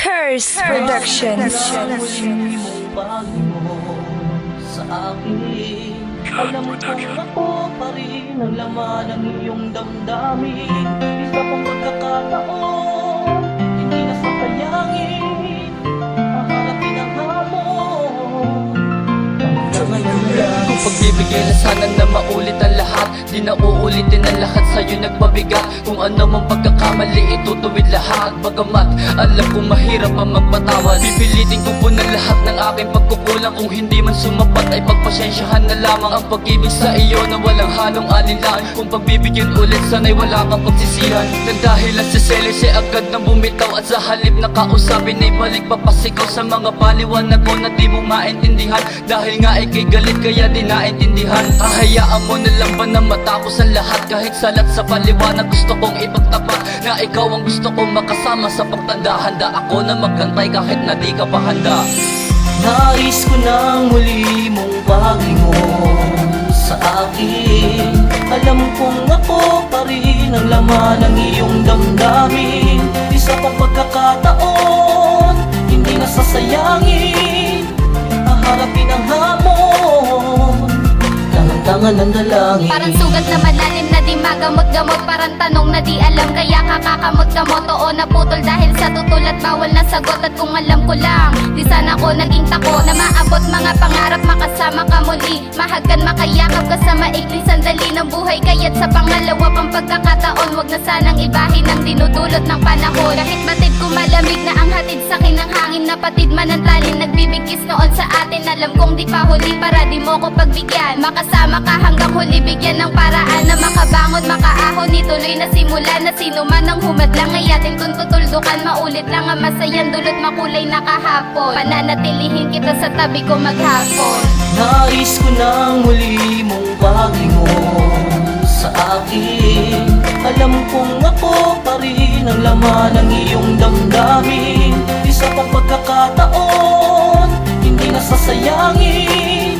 Curse Productions. Sa akin, alam kong ako pa rin ang laman ng iyong damdamin. Isa pang pagkakataon, hindi na sasayangin, haharapin ang hamon. Kung pagbibigay na sana na maulit ang lahat, di na uulitin ang lahat sa'yo nagpabigat. Kung ano mang pagkakamali, itutuwid lahat. Bagamat alam kong mahirap ang magpatawad, pipilitin ko po na lahat ng aking pagkukulang. Kung hindi man sumapat ay pagpasensyahan na lamang ang pag-ibig sa iyo na walang halong alinlan. Kung pagbibigyan ulit sana'y wala kang pagsisihan, nang dahil ang siselis ay agad nang bumitaw. At sa halip na kausapin ay balik papasikaw sa mga paliwanag ko na di mo maintindihan. Dahil nga ay kay galit kaya di naintindihan. Hahayaan mo na lang ba na matapos ang lahat? Kahit salat sa paliwanag gusto kong ipagtapat na ikaw ang gusto kong makasama sa pagtanda. Handa ako na magkantay kahit na di ka pa handa. Nais ko nang muli mong paglingon sa akin. Alam kong ako pa rin ang laman ng iyong damdamin. Isa pang pagkakataon, hindi na sasayangin, haharapin ang hamon. Tangan ng dalangin. Parang sugat na malalim na di magamot-gamot. Parang tanong na di alam kaya kakakamot-kamot. Oo naputol dahil sa tutol at bawal na sagot. At kung alam ko lang, di sana ko naging tako na maabot mga pangarap makasama ka muli. Mahagkan makayakap ka sa maikling sandali ng buhay. Kaya't sa pangalawa pang pagkakataon, wag na sanang ibahin ang dinudulot ng panahon. Kahit batid ko malamig na ang hatid sa'kin ng hangin na patid man ang talin nagbibigkis noon sa atin. Alam kong di pa huli para di mo ko pagbigyan. Makasama ka hanggang huli, bigyan ng paraan na makabangon, makaahon. Ituloy na simula na sino man ang humadlang ay atin kung tutuldukan. Maulit lang ang masayang dulot makulay na kahapon. Pananatilihin kita sa tabi ko maghapon. Nais ko nang muli mong paglingon sa akin. Alam kong ako pa rin ang laman ng iyong damdamin. Isa pang pagkakataon, hindi na sasayangin,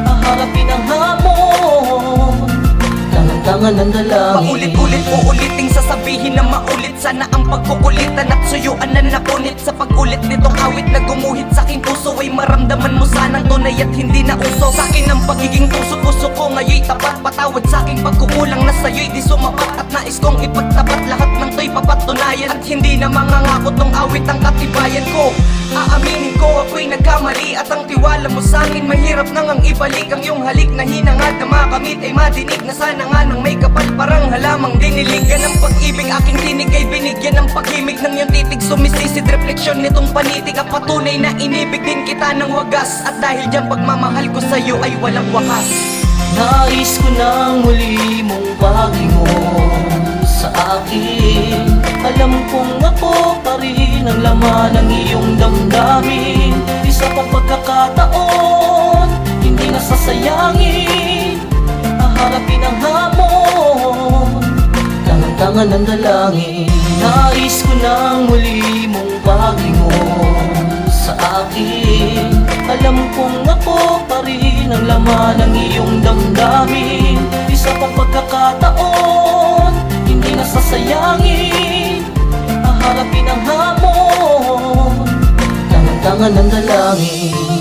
haharapin ang hamon. Tangan ng dalangin. Paulit-ulit uuliting sasabihin na maulit. Sana ang pagkukulitan at suyuan na napunit. Sa pag-ulit nitong awit na gumuhit sa aking puso ay maramdaman mo sanang tunay at hindi na uso. Sa akin ang pagiging puso ko ngayoy tapat. Patawad sa aking pagkukulang na sa'yo'y di sumapat. At nais kong ipagtapat lahat ng to'y papatunayan. At hindi na mangangakot ng awit ang katibayan ko. Aaminin ko ako'y nagkamali. At ang tiwala mo sa'kin mahirap nang ang ibalik. Ang iyong halik na hinangad na makamit ay madinig. Na sana nga nang may kapal parang halamang diniligan ng pag-ibig. Aking tinig ay binigyan ng paghimig ng iyong titig. Sumisisid refleksyon nitong panitig. At patunay na inibig din kita ng wagas. At dahil dyan pagmamahal ko sa'yo ay walang wakas. Nais ko nang muli mong paglingon sa akin. Alam kong ako pa rin ang laman ng iyong damdamin. Isa pang pagkakataon, hindi na sasayangin, haharapin ang hamon. Tangan ng dalangin. Nais ko nang muli mong paglingon sa akin. Alam kong ako pa rin ang laman ng iyong damdamin. Isa pang pagkakataon, hindi na sasayangin, haharapin ang hamon. Tangan ng dalangin.